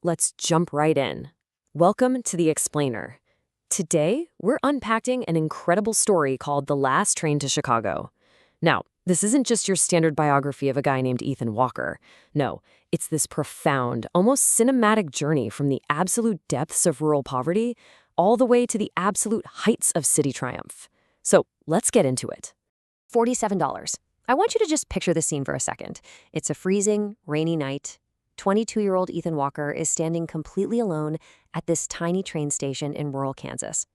let's jump right in. Welcome to The Explainer. Today, we're unpacking an incredible story called The Last Train to Chicago. Now, this isn't just your standard biography of a guy named Ethan Walker. No, it's this profound, almost cinematic journey from the absolute depths of rural poverty all the way to the absolute heights of city triumph. So, let's get into it. $47. I want you to just picture the scene for a second. It's a freezing, rainy night. 22-year-old Ethan Walker is standing completely alone at this tiny train station in rural Kansas.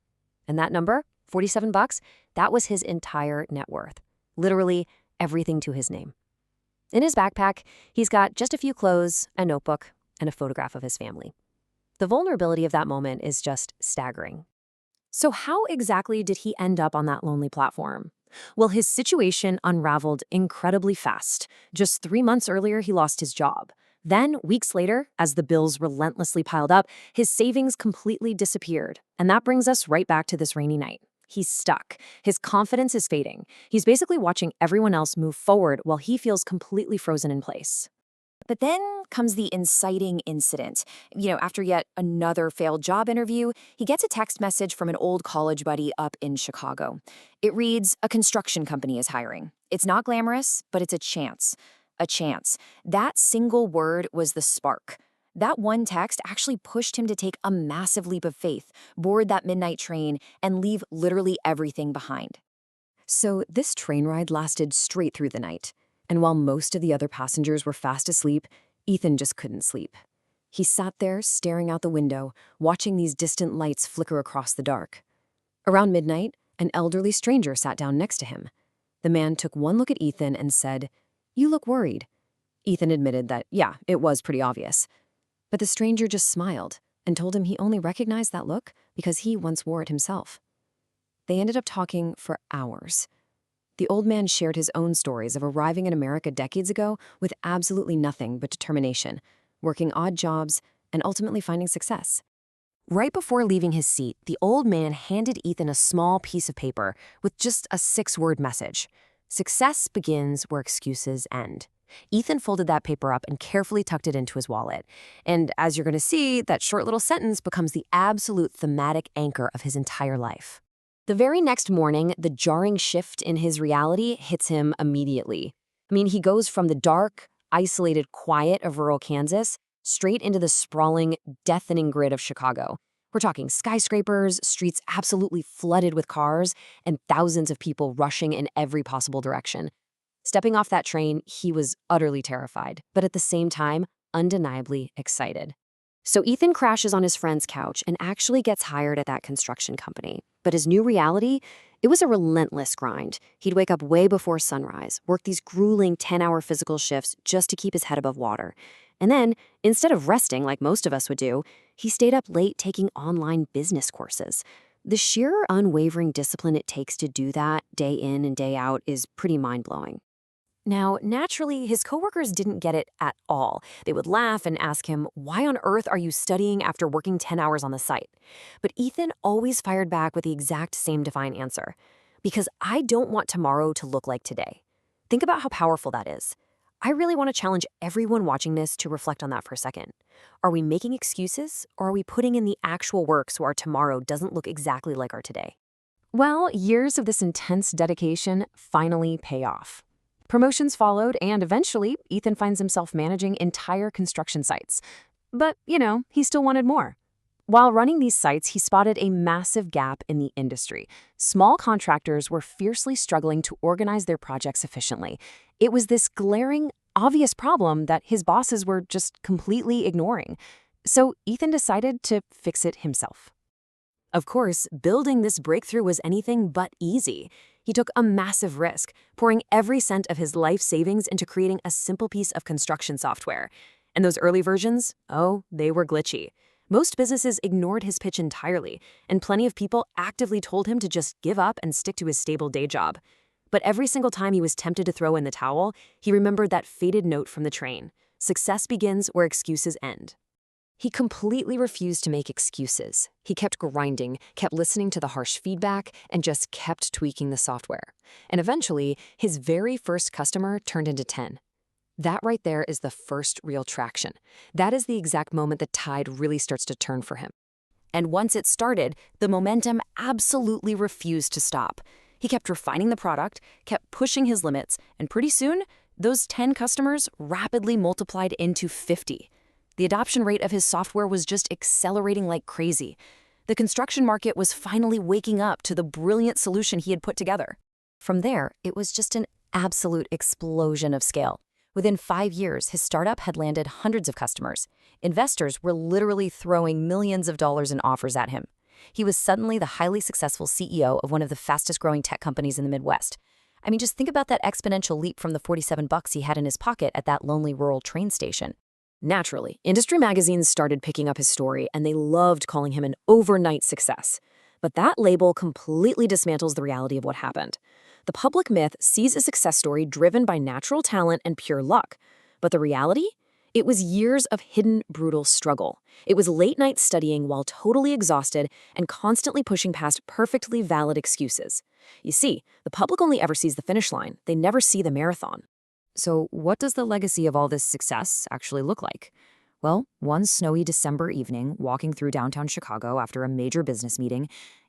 And that number, $47, that was his entire net worth. Literally everything to his name. In his backpack, he's got just a few clothes, a notebook, and a photograph of his family. The vulnerability of that moment is just staggering. So how exactly did he end up on that lonely platform? Well, his situation unraveled incredibly fast. Just 3 months earlier, he lost his job. Then, weeks later, as the bills relentlessly piled up, his savings completely disappeared. And that brings us right back to this rainy night. He's stuck. His confidence is fading. He's basically watching everyone else move forward while he feels completely frozen in place. But then comes the inciting incident. After yet another failed job interview, he gets a text message from an old college buddy up in Chicago. It reads, "A construction company is hiring." It's not glamorous, but it's a chance. A chance. That single word was the spark. That one text actually pushed him to take a massive leap of faith, board that midnight train, and leave literally everything behind. So this train ride lasted straight through the night. And while most of the other passengers were fast asleep, Ethan just couldn't sleep. He sat there staring out the window, watching these distant lights flicker across the dark. Around midnight, an elderly stranger sat down next to him. The man took one look at Ethan and said, "You look worried." Ethan admitted that, yeah, it was pretty obvious. But the stranger just smiled and told him he only recognized that look because he once wore it himself. They ended up talking for hours. The old man shared his own stories of arriving in America decades ago with absolutely nothing but determination, working odd jobs, and ultimately finding success. Right before leaving his seat, the old man handed Ethan a small piece of paper with just a 6-word message. Success begins where excuses end. Ethan folded that paper up and carefully tucked it into his wallet. And as you're going to see, that short little sentence becomes the absolute thematic anchor of his entire life. The very next morning, the jarring shift in his reality hits him immediately. He goes from the dark, isolated quiet of rural Kansas straight into the sprawling, deafening grid of Chicago. We're talking skyscrapers, streets absolutely flooded with cars, and thousands of people rushing in every possible direction. Stepping off that train, he was utterly terrified, but at the same time, undeniably excited. So Ethan crashes on his friend's couch and actually gets hired at that construction company. But his new reality, it was a relentless grind. He'd wake up way before sunrise, work these grueling 10-hour physical shifts just to keep his head above water. And then, instead of resting like most of us would do, he stayed up late taking online business courses. The sheer unwavering discipline it takes to do that day in and day out is pretty mind-blowing. Now, naturally, his coworkers didn't get it at all. They would laugh and ask him, "Why on earth are you studying after working 10 hours on the site?" But Ethan always fired back with the exact same defiant answer. "Because I don't want tomorrow to look like today." Think about how powerful that is. I really want to challenge everyone watching this to reflect on that for a second. Are we making excuses, or are we putting in the actual work so our tomorrow doesn't look exactly like our today? Well, years of this intense dedication finally pay off. Promotions followed, and eventually, Ethan finds himself managing entire construction sites. But, he still wanted more. While running these sites, he spotted a massive gap in the industry. Small contractors were fiercely struggling to organize their projects efficiently. It was this glaring, obvious problem that his bosses were just completely ignoring. So Ethan decided to fix it himself. Of course, building this breakthrough was anything but easy. He took a massive risk, pouring every cent of his life savings into creating a simple piece of construction software. And those early versions, they were glitchy. Most businesses ignored his pitch entirely, and plenty of people actively told him to just give up and stick to his stable day job. But every single time he was tempted to throw in the towel, he remembered that faded note from the train: "Success begins where excuses end." He completely refused to make excuses. He kept grinding, kept listening to the harsh feedback, and just kept tweaking the software. And eventually, his very first customer turned into 10. That right there is the first real traction. That is the exact moment the tide really starts to turn for him. And once it started, the momentum absolutely refused to stop. He kept refining the product, kept pushing his limits, and pretty soon, those 10 customers rapidly multiplied into 50. The adoption rate of his software was just accelerating like crazy. The construction market was finally waking up to the brilliant solution he had put together. From there, it was just an absolute explosion of scale. Within 5 years, his startup had landed hundreds of customers. Investors were literally throwing millions of dollars in offers at him. He was suddenly the highly successful CEO of one of the fastest-growing tech companies in the Midwest. I mean, just think about that exponential leap from the $47 he had in his pocket at that lonely rural train station. Naturally, industry magazines started picking up his story, and they loved calling him an overnight success. But that label completely dismantles the reality of what happened. The public myth sees a success story driven by natural talent and pure luck. But the reality? It was years of hidden, brutal struggle. It was late night studying while totally exhausted and constantly pushing past perfectly valid excuses. You see, the public only ever sees the finish line. They never see the marathon. So what does the legacy of all this success actually look like? Well, one snowy December evening, walking through downtown Chicago after a major business meeting,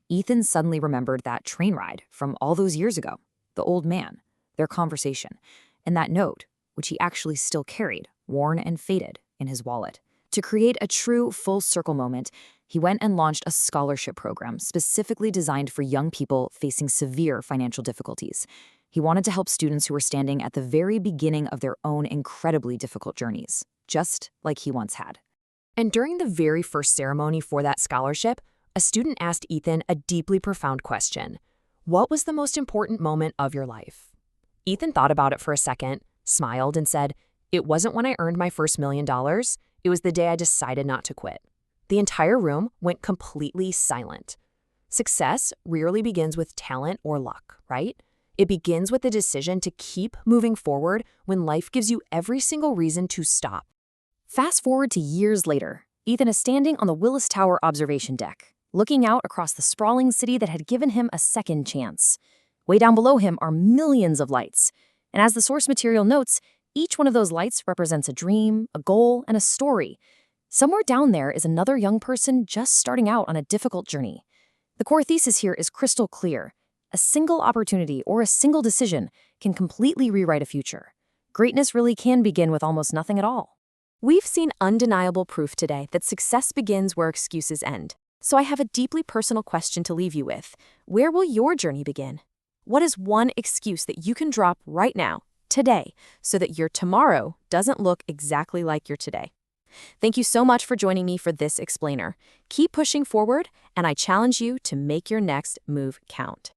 Ethan suddenly remembered that train ride from all those years ago, the old man, their conversation, and that note, which he actually still carried, worn and faded, in his wallet. To create a true full-circle moment, he went and launched a scholarship program specifically designed for young people facing severe financial difficulties. He wanted to help students who were standing at the very beginning of their own incredibly difficult journeys, just like he once had. And during the very first ceremony for that scholarship, a student asked Ethan a deeply profound question. What was the most important moment of your life? Ethan thought about it for a second, smiled, and said, "It wasn't when I earned my first $1 million. It was the day I decided not to quit." The entire room went completely silent. Success rarely begins with talent or luck, right? It begins with the decision to keep moving forward when life gives you every single reason to stop. Fast forward to years later, Ethan is standing on the Willis Tower observation deck, looking out across the sprawling city that had given him a second chance. Way down below him are millions of lights, and as the source material notes, each one of those lights represents a dream, a goal, and a story. Somewhere down there is another young person just starting out on a difficult journey. The core thesis here is crystal clear. A single opportunity or a single decision can completely rewrite a future. Greatness really can begin with almost nothing at all. We've seen undeniable proof today that success begins where excuses end. So I have a deeply personal question to leave you with. Where will your journey begin? What is one excuse that you can drop right now, today, so that your tomorrow doesn't look exactly like your today? Thank you so much for joining me for this explainer. Keep pushing forward, and I challenge you to make your next move count.